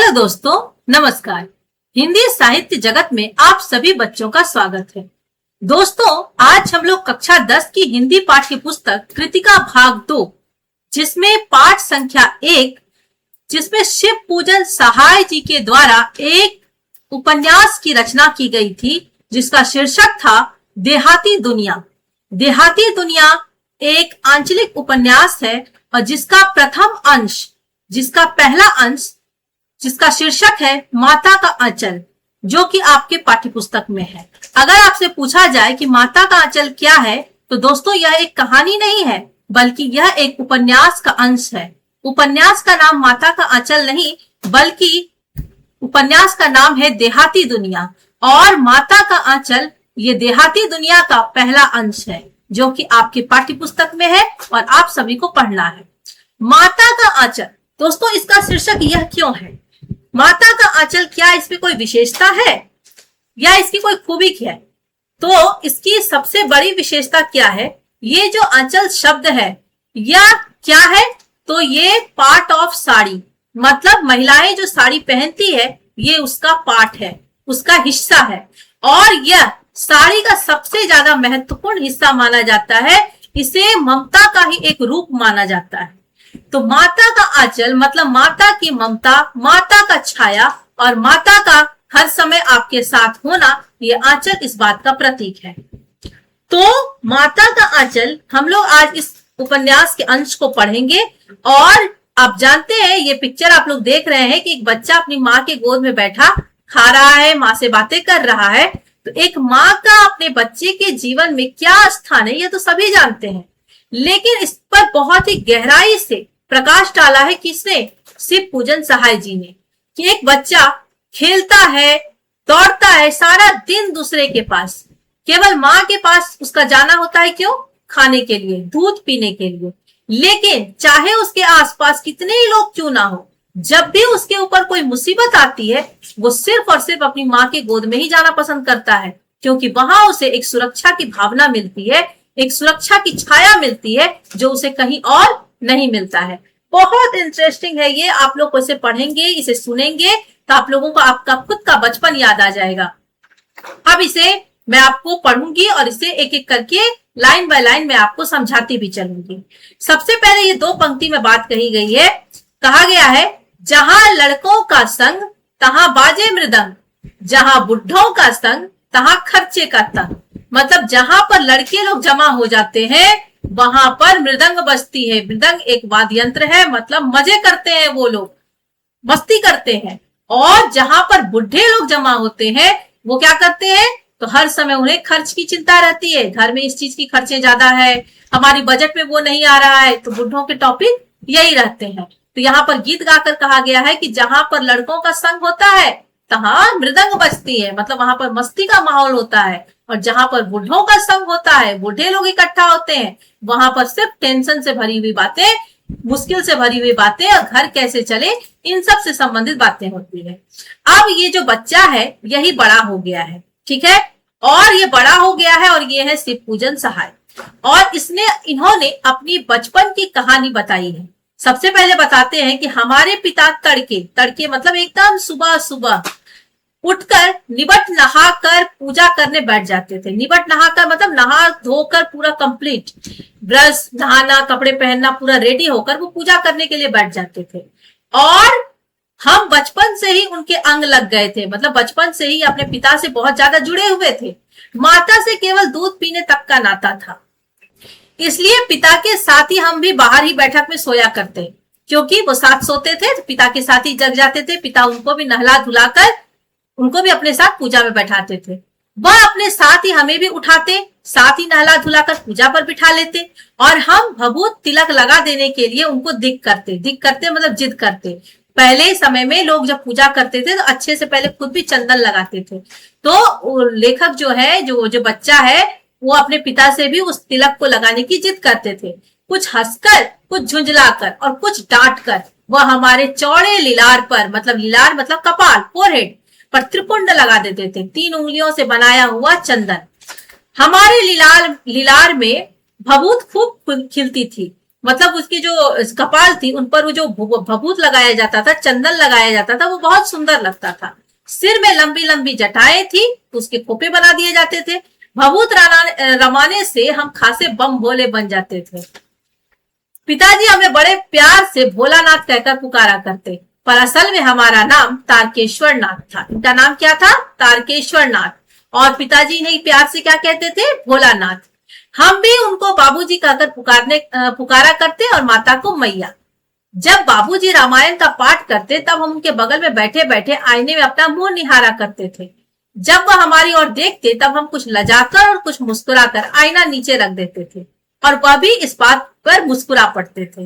Hello दोस्तों, नमस्कार। हिंदी साहित्य जगत में आप सभी बच्चों का स्वागत है। दोस्तों, आज हम लोग कक्षा 10 की हिंदी पाठ्य पुस्तक कृतिका भाग 2, जिसमें पाठ संख्या 1, जिसमें शिव पूजन सहाय जी के द्वारा एक उपन्यास की रचना की गई थी, जिसका शीर्षक था देहाती दुनिया। देहाती दुनिया एक आंचलिक उपन्यास है और जिसका प्रथम अंश, जिसका पहला अंश, जिसका शीर्षक है माता का आंचल, जो कि आपके पाठ्य पुस्तक में है। अगर आपसे पूछा जाए कि माता का आंचल क्या है, तो दोस्तों यह एक कहानी नहीं है, बल्कि यह एक उपन्यास का अंश है। उपन्यास का नाम माता का आंचल नहीं, बल्कि उपन्यास का नाम है देहाती दुनिया, और माता का आंचल ये देहाती दुनिया का पहला अंश है, जो कि आपके पाठ्य पुस्तक में है और आप सभी को पढ़ना है। माता का आंचल, दोस्तों इसका शीर्षक यह क्यों है? माता का आंचल, क्या इसमें कोई विशेषता है या इसकी कोई खूबी क्या है? तो इसकी सबसे बड़ी विशेषता क्या है? ये जो आंचल शब्द है यह क्या है? तो ये पार्ट ऑफ साड़ी, मतलब महिलाएं जो साड़ी पहनती है ये उसका पार्ट है, उसका हिस्सा है, और यह साड़ी का सबसे ज्यादा महत्वपूर्ण हिस्सा माना जाता है। इसे ममता का ही एक रूप माना जाता है। तो माता का आंचल मतलब माता की ममता, माता का छाया और माता का हर समय आपके साथ होना, ये आंचल इस बात का प्रतीक है। तो माता का आंचल हम लोग आज इस उपन्यास के अंश को पढ़ेंगे। और आप जानते हैं, ये पिक्चर आप लोग देख रहे हैं कि एक बच्चा अपनी माँ के गोद में बैठा खा रहा है, माँ से बातें कर रहा है। तो एक माँ का अपने बच्चे के जीवन में क्या स्थान है, ये तो सभी जानते हैं, लेकिन इस पर बहुत ही गहराई से प्रकाश डाला है किसने? शिव पूजन सहाय जी ने। कि एक बच्चा खेलता है, दौड़ता है सारा दिन दूसरे के पास, केवल माँ के पास उसका जाना होता है। क्यों? खाने के लिए, दूध पीने के लिए। लेकिन चाहे उसके आसपास कितने ही लोग क्यों ना हो, जब भी उसके ऊपर कोई मुसीबत आती है, वो सिर्फ और सिर्फ अपनी माँ के गोद में ही जाना पसंद करता है, क्योंकि वहां उसे एक सुरक्षा की भावना मिलती है, एक सुरक्षा की छाया मिलती है, जो उसे कहीं और नहीं मिलता है। बहुत इंटरेस्टिंग है ये, आप लोग इसे पढ़ेंगे, इसे सुनेंगे तो आप लोगों को आपका खुद का बचपन याद आ जाएगा। अब इसे मैं आपको पढ़ूंगी और इसे एक एक करके लाइन बाय लाइन मैं आपको समझाती भी चलूंगी। सबसे पहले ये दो पंक्ति में बात कही गई है। कहा गया है, जहां लड़कों का संग तहां बाजे मृदंग, जहां बुढ़ों का संग तहां खर्चे का तंग। मतलब जहां पर लड़के लोग जमा हो जाते हैं वहां पर मृदंग बजती है। मृदंग एक वाद्य यंत्र है, मतलब मजे करते हैं, वो लोग मस्ती करते हैं। और जहां पर बुढ़े लोग जमा होते हैं वो क्या करते हैं? तो हर समय उन्हें खर्च की चिंता रहती है, घर में इस चीज की खर्चे ज्यादा है, हमारी बजट में वो नहीं आ रहा है, तो बुढ़ों के टॉपिक यही रहते हैं। तो यहाँ पर गीत गाकर कहा गया है कि जहां पर लड़कों का संग होता है तहां मृदंग बजती है, मतलब वहां पर मस्ती का माहौल होता है। और जहां पर बुढ़ों का संग होता है, बूढ़े लोग इकट्ठा होते हैं, वहां पर सिर्फ टेंशन से भरी हुई बातें, मुश्किल से भरी हुई बातें और घर कैसे चले, इन सब से संबंधित बातें होती है। अब ये जो बच्चा है यही बड़ा हो गया है, ठीक है, और ये बड़ा हो गया है और ये है शिव पूजन सहाय। और इन्होंने अपनी बचपन की कहानी बताई है। सबसे पहले बताते हैं कि हमारे पिता तड़के तड़के मतलब एकदम सुबह सुबह उठकर निबट नहाकर पूजा करने बैठ जाते थे। निबट नहाकर मतलब नहा धोकर पूरा कंप्लीट, ब्रश, नहाना, कपड़े पहनना, पूरा रेडी होकर वो पूजा करने के लिए बैठ जाते थे। और हम बचपन से ही उनके अंग लग गए थे, मतलब बचपन से ही अपने पिता से बहुत ज्यादा जुड़े हुए थे। माता से केवल दूध पीने तक का नाता था, इसलिए पिता के साथ ही हम भी बाहर ही बैठक में सोया करते, क्योंकि वो साथ सोते थे तो पिता के साथ ही जग जाते थे। पिता उनको भी नहला धुलाकर उनको भी अपने साथ पूजा में बैठाते थे। वह अपने साथ ही हमें भी उठाते, साथ ही नहला धुलाकर पूजा पर बिठा लेते, और हम भभूत तिलक लगा देने के लिए उनको दिक करते मतलब जिद करते। पहले समय में लोग जब पूजा करते थे तो अच्छे से पहले खुद भी चंदन लगाते थे। तो लेखक जो है, जो बच्चा है, वो अपने पिता से भी उस तिलक को लगाने की जिद करते थे। कुछ हंसकर, कुछ झुंझलाकर और कुछ डांट कर वह हमारे चौड़े लीलार पर, मतलब लीलार मतलब कपाल, फोरहेड पर त्रिपुंड लगा देते थे, 3 उंगलियों से बनाया हुआ चंदन। हमारे लीलार में भभूत खूब खिलती थी, मतलब उसकी जो कपाल थी उन पर वो जो भभूत लगाया जाता था, चंदन लगाया जाता था, वो बहुत सुंदर लगता था। सिर में लंबी लंबी जटाएं थी, उसके खोपे बना दिए जाते थे। भभूत रमाने से हम खासे बम भोले बन जाते थे। पिताजी हमें बड़े प्यार से भोलानाथ कहकर पुकारा करते, पर असल में हमारा नाम तारकेश्वर नाथ था। इनका नाम क्या था? तारकेश्वर नाथ। और पिताजी ने प्यार से क्या कहते थे? भोलानाथ। हम भी उनको बाबूजी कहकर पुकारा करते और माता को मैया। जब बाबूजी रामायण का पाठ करते तब हम उनके बगल में बैठे बैठे आईने में अपना मुंह निहारा करते थे। जब वह हमारी ओर देखते तब हम कुछ लजाकर और कुछ मुस्कुराकर आईना नीचे रख देते थे और वह भी इस बात पर मुस्कुरा पड़ते थे।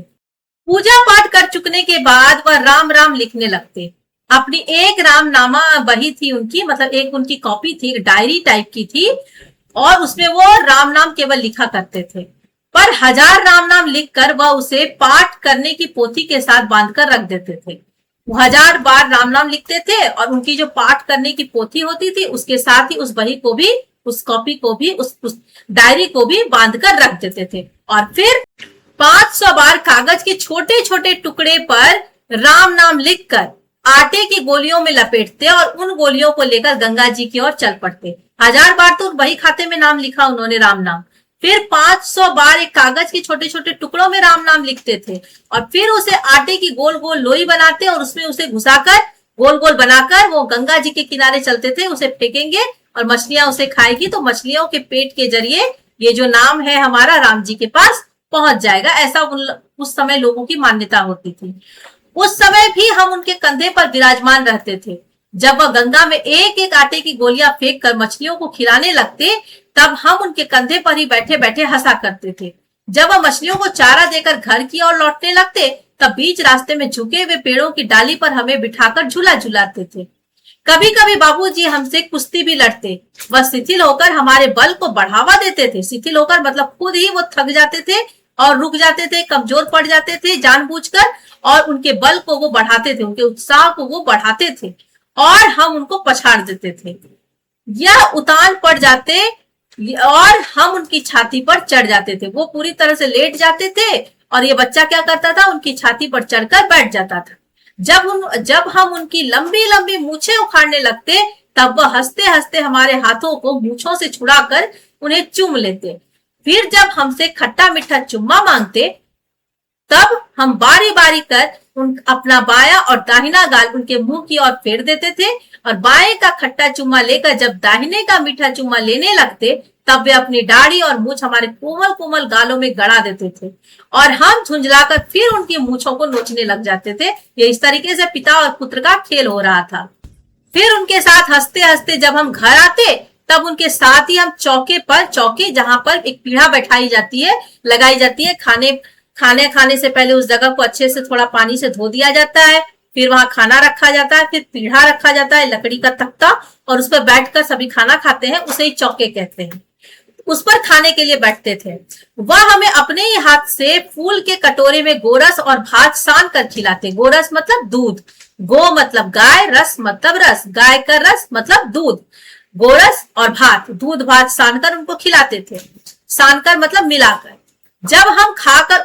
पूजा पाठ कर चुकने के बाद वह राम राम लिखने लगते। अपनी एक रामनामा बही थी उनकी, मतलब एक उनकी कॉपी थी, एक डायरी टाइप की थी, और उसमें वो राम नाम केवल लिखा करते थे। पर 1000 राम नाम लिखकर वह उसे पाठ करने की पोथी के साथ बांधकर रख देते थे। वो 1000 बार राम नाम लिखते थे और उनकी जो पाठ करने की पोथी होती थी उसके साथ ही उस बही को भी, उस कॉपी को भी, उस डायरी को भी बांध कर रख देते थे। और फिर 500 बार कागज के छोटे छोटे टुकड़े पर राम नाम लिखकर आटे की गोलियों में लपेटते और उन गोलियों को लेकर गंगा जी की ओर चल पड़ते। 1000 बार तो वही खाते में नाम लिखा उन्होंने, राम नाम। फिर 500 बार एक कागज के छोटे छोटे टुकड़ों में राम नाम लिखते थे और फिर उसे आटे की गोल गोल लोई बनाते और उसमें उसे घुसाकर गोल गोल बनाकर वो गंगा जी के किनारे चलते थे। उसे फेंकेंगे और मछलियां उसे खाएगी तो मछलियों के पेट के जरिए ये जो नाम है हमारा राम जी के पास पहुंच जाएगा। ऐसा उस समय लोगों की मान्यता होती थी। उस समय भी हम उनके कंधे पर विराजमान रहते थे। जब वह गंगा में एक एक आटे की गोलियां फेंक कर मछलियों को खिलाने लगते तब हम उनके कंधे पर ही बैठे बैठे हंसा करते थे। जब वह मछलियों को चारा देकर घर की ओर लौटने लगते तब बीच रास्ते में झुके हुए पेड़ों की डाली पर हमें बिठाकर झूला झुलाते थे। कभी कभी बाबूजी हमसे कुश्ती भी लड़ते। वह शिथिल होकर हमारे बल को बढ़ावा देते थे। शिथिल होकर मतलब खुद ही वो थक जाते थे और रुक जाते थे, कमजोर पड़ जाते थे जानबूझकर, और उनके बल को वो बढ़ाते थे, उनके उत्साह को वो बढ़ाते थे और हम उनको पछाड़ देते थे। यह उतान पड़ जाते और हम उनकी छाती पर चढ़ जाते थे। वो पूरी तरह से लेट जाते थे और ये बच्चा क्या करता था? उनकी छाती पर चढ़कर बैठ जाता था। जब हम उनकी लंबी लंबी मूछें उखाड़ने लगते तब वह हंसते हंसते हमारे हाथों को मूछों से छुड़ाकर उन्हें चूम लेते। फिर जब हमसे खट्टा मीठा चुम्मा मांगते तब हम बारी बारी कर अपना बायां और दाहिना गाल उनके मुंह की ओर फेर देते थे और बाएं का खट्टा चुम्मा लेकर जब दाहिने का मीठा चुम्मा लेने लगते तब वे अपनी दाढ़ी और मूछ हमारे कोमल कोमल गालों में गड़ा देते थे और हम झुंझलाकर फिर उनकी मूछों को नोचने लग जाते थे। ये इस तरीके से पिता और पुत्र का खेल हो रहा था। फिर उनके साथ हंसते हंसते जब हम घर आते तब उनके साथ ही हम चौके जहां पर एक पीढ़ा बैठाई जाती है, लगाई जाती है, खाने से पहले उस जगह को अच्छे से थोड़ा पानी से धो दिया जाता है। फिर वहां खाना रखा जाता है, फिर पीढ़ा रखा जाता है, लकड़ी का तख्ता, और उस पर बैठकर सभी खाना खाते हैं। उसे ही चौके कहते हैं। उस पर खाने के लिए बैठते थे। वह हमें अपने ही हाथ से फूल के कटोरे में गोरस और भात सान कर खिलाते। गोरस मतलब दूध, गो मतलब गाय, रस मतलब रस, गाय का रस मतलब दूध। गोरस और भात, दूध भात सानकर उनको खिलाते थे। सानकर मतलब मिलाकर। जब हम खाकर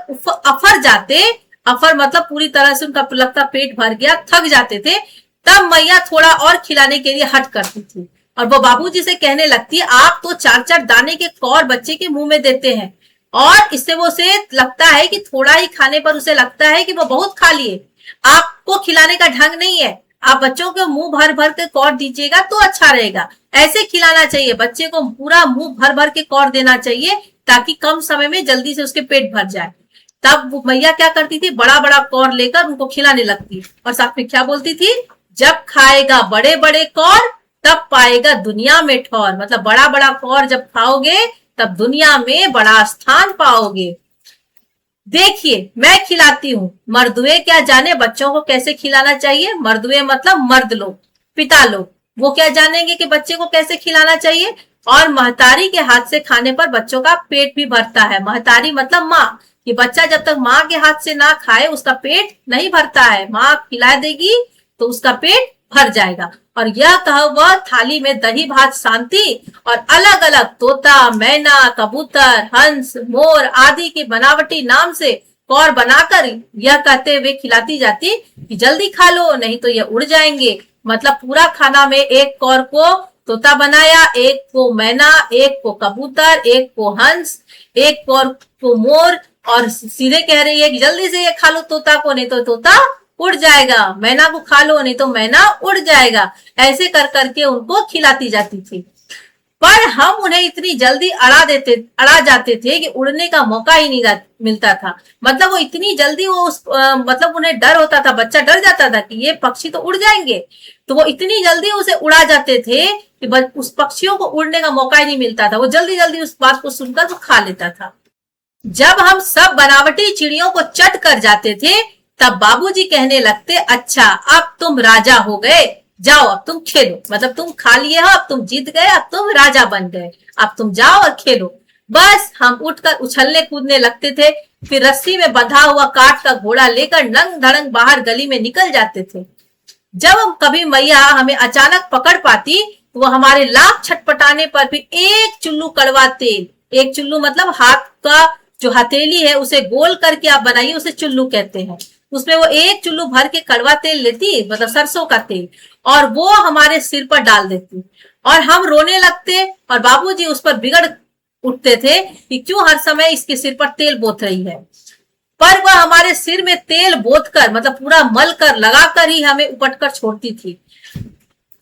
अफर जाते, अफर मतलब पूरी तरह से उनका लगता पेट भर गया, थक जाते थे, तब मैया थोड़ा और खिलाने के लिए हट करती थी और वो बाबूजी से कहने लगती, आप तो 4-4 दाने के कौर बच्चे के मुंह में देते हैं और इससे वो उसे लगता है कि थोड़ा ही खाने पर उसे लगता है कि वो बहुत खा लिए। आपको खिलाने का ढंग नहीं है। आप बच्चों को मुंह भर भर के कौर दीजिएगा तो अच्छा रहेगा। ऐसे खिलाना चाहिए, बच्चे को पूरा मुंह भर भर के कौर देना चाहिए ताकि कम समय में जल्दी से उसके पेट भर जाए। तब मैया क्या करती थी? बड़ा बड़ा कौर लेकर उनको खिलाने लगती और साथ में क्या बोलती थी? जब खाएगा बड़े बड़े कौर तब पाएगा दुनिया में ठौर। मतलब बड़ा बड़ा कौर जब खाओगे तब दुनिया में बड़ा स्थान पाओगे। देखिए मैं खिलाती हूँ। मर्दुए क्या जाने बच्चों को कैसे खिलाना चाहिए। मर्दुए मतलब मर्द लोग, पिता लोग, वो क्या जानेंगे कि बच्चे को कैसे खिलाना चाहिए। और महतारी के हाथ से खाने पर बच्चों का पेट भी भरता है। महतारी मतलब माँ, कि बच्चा जब तक माँ के हाथ से ना खाए उसका पेट नहीं भरता है। माँ खिला देगी तो उसका पेट भर जाएगा। और यह कहा वह थाली में दही भात शांति और अलग अलग तोता, मैना, कबूतर, हंस, मोर आदि के बनावटी नाम से कौर बनाकर यह कहते हुए खिलाती जाती कि जल्दी खा लो नहीं तो ये उड़ जाएंगे। मतलब पूरा खाना में एक कौर को तोता बनाया, एक को मैना, एक को कबूतर, एक को हंस, एक कौर को मोर, और सीधे कह रही है कि जल्दी से ये खा लो तोता को नहीं तो तोता उड़ जाएगा, मैना को खा लो नहीं तो मैना उड़ जाएगा। ऐसे कर करके उनको खिलाती जाती थी। पर हम उन्हें इतनी जल्दी अड़ा जाते थे कि उड़ने का मौका ही नहीं मिलता था। मतलब वो इतनी जल्दी मतलब उन्हें डर होता था, बच्चा डर जाता था कि ये पक्षी तो उड़ जाएंगे, तो वो इतनी जल्दी उसे उड़ा जाते थे कि उस पक्षियों को उड़ने का मौका ही नहीं मिलता था। वो जल्दी जल्दी उस बात को सुनकर वो खा लेता था। जब हम सब बनावटी चिड़ियों को चट कर जाते थे तब बाबूजी कहने लगते, अच्छा अब तुम राजा हो गए, जाओ अब तुम खेलो। मतलब तुम खा लिए हो, अब तुम जीत गए, अब तुम राजा बन गए, अब तुम जाओ और खेलो। बस हम उठकर उछलने कूदने लगते थे, फिर रस्सी में बंधा हुआ काठ का घोड़ा लेकर नंग धड़ंग बाहर गली में निकल जाते थे। जब हम कभी मैया हमें अचानक पकड़ पाती तो वो हमारे लाख छटपटाने पर भी एक चुल्लू कड़वा तेल, एक चुल्लू मतलब हाथ का जो हथेली है उसे गोल करके आप बनाइए, उसे चुल्लू कहते हैं, उसमें वो एक चुल्लू भर के कड़वा तेल लेती, मतलब सरसों का तेल, और वो हमारे सिर पर डाल देती और हम रोने लगते और बाबूजी उस पर बिगड़ उठते थे कि क्यों हर समय इसके सिर पर तेल बोत रही है। पर वह हमारे सिर में तेल बोत कर मतलब पूरा मल कर लगा कर ही हमें उपट कर छोड़ती थी।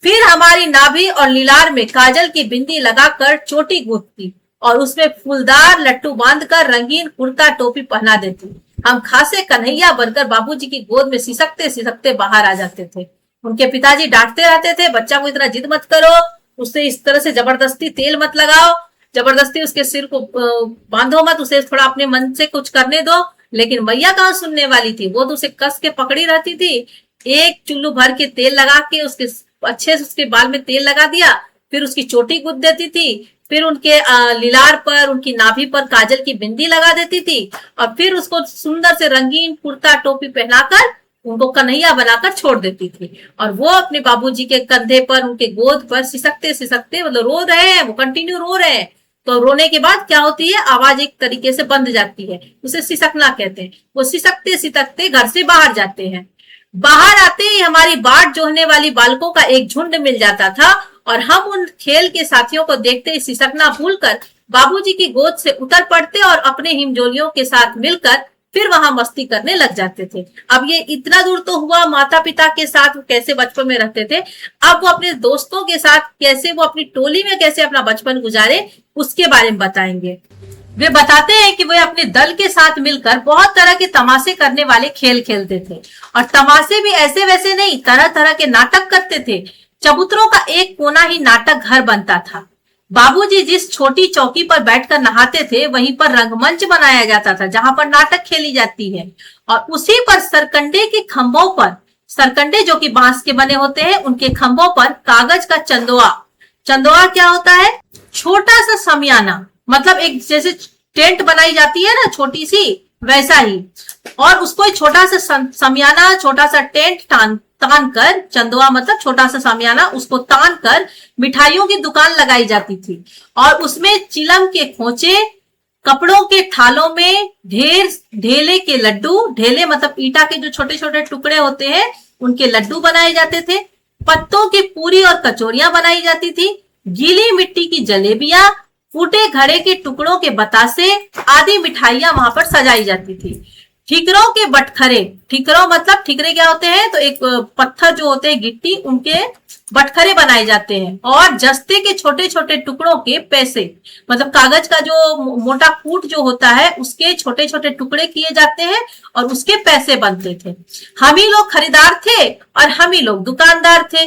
फिर हमारी नाभि और लीलार में काजल की बिंदी लगाकर चोटी गूंथती और उसमें फूलदार लट्टू बांधकर रंगीन कुर्ता टोपी पहना देती। हम खासे कन्हैया बनकर बाबूजी की गोद में सिसकते सिसकते बाहर आ जाते थे। उनके पिताजी डांटते रहते थे, बच्चा को इतना जिद मत करो, उससे इस तरह से जबरदस्ती तेल मत लगाओ, जबरदस्ती उसके सिर को बांधो मत, उसे थोड़ा अपने मन से कुछ करने दो। लेकिन मैया कहाँ सुनने वाली थी, वो तो उसे कस के पकड़ी रहती थी। एक चुल्लू भर के तेल लगा के उसके अच्छे से उसके बाल में तेल लगा दिया, फिर उसकी चोटी गूंथ देती थी, फिर उनके लीलार पर उनकी नाभि पर काजल की बिंदी लगा देती थी और फिर उसको सुंदर से रंगीन कुर्ता टोपी पहनाकर उनको कन्हैया बनाकर छोड़ देती थी। और वो अपने बाबूजी के कंधे पर उनके गोद पर सिसकते सिसकते मतलब रो रहे हैं, वो कंटिन्यू रो रहे हैं। तो रोने के बाद क्या होती है, आवाज एक तरीके से बंद जाती है, उसे सिसकना कहते हैं। वो सिसकते सिसकते घर से बाहर जाते हैं। बाहर आते ही हमारी बाट जोहने वाली बालकों का एक झुंड मिल जाता था और हम उन खेल के साथियों को देखते ही सिसकना भूलकर बाबूजी की गोद से उतर पड़ते और अपने हिमजोलियों के साथ मिलकर फिर वहां मस्ती करने लग जाते थे। अब ये इतना दूर तो हुआ माता पिता के साथ कैसे बचपन में रहते थे, अब वो अपने दोस्तों के साथ कैसे, वो अपनी टोली में कैसे अपना बचपन गुजारे उसके बारे में बताएंगे। वे बताते हैं कि वे अपने दल के साथ मिलकर बहुत तरह के तमाशे करने वाले खेल खेलते थे और तमाशे भी ऐसे वैसे नहीं, तरह तरह के नाटक करते थे। चबूतरों का एक कोना ही नाटक घर बनता था। बाबूजी जिस छोटी चौकी पर बैठकर नहाते थे वहीं पर रंगमंच बनाया जाता था जहां पर नाटक खेली जाती है और उसी पर सरकंडे के खंभों पर, सरकंडे जो कि बांस के बने होते हैं, उनके खंभों पर कागज का चंदोआ, चंदोआ क्या होता है, छोटा सा समियाना, मतलब एक जैसे टेंट बनाई जाती है ना छोटी सी, वैसा ही, और उसको छोटा सा समियाना, छोटा सा टेंट तान कर, चंदोआ मतलब छोटा सा सामियाना, उसको तान कर मिठाइयों की दुकान लगाई जाती थी और उसमें चिलम के खोचे, कपड़ों के थालों में ढेले के लड्डू, ढेले मतलब ईटा के जो छोटे छोटे टुकड़े होते हैं उनके लड्डू बनाए जाते थे, पत्तों की पूरी और कचौरियां बनाई जाती थी, गीली मिट्टी की जलेबियां, फूटे घड़े के टुकड़ों के बतासे आदि मिठाइयां वहां पर सजाई जाती थी। ठिकरों के बटखरे, ठिकरों मतलब ठिकरे क्या होते हैं, तो एक पत्थर जो होते हैं गिट्टी, उनके बटखरे बनाए जाते हैं और जस्ते के छोटे छोटे टुकड़ों के पैसे, मतलब कागज का जो मोटा कूट जो होता है उसके छोटे छोटे टुकड़े किए जाते हैं और उसके पैसे बनते थे। हम ही लोग खरीदार थे और हम ही लोग दुकानदार थे।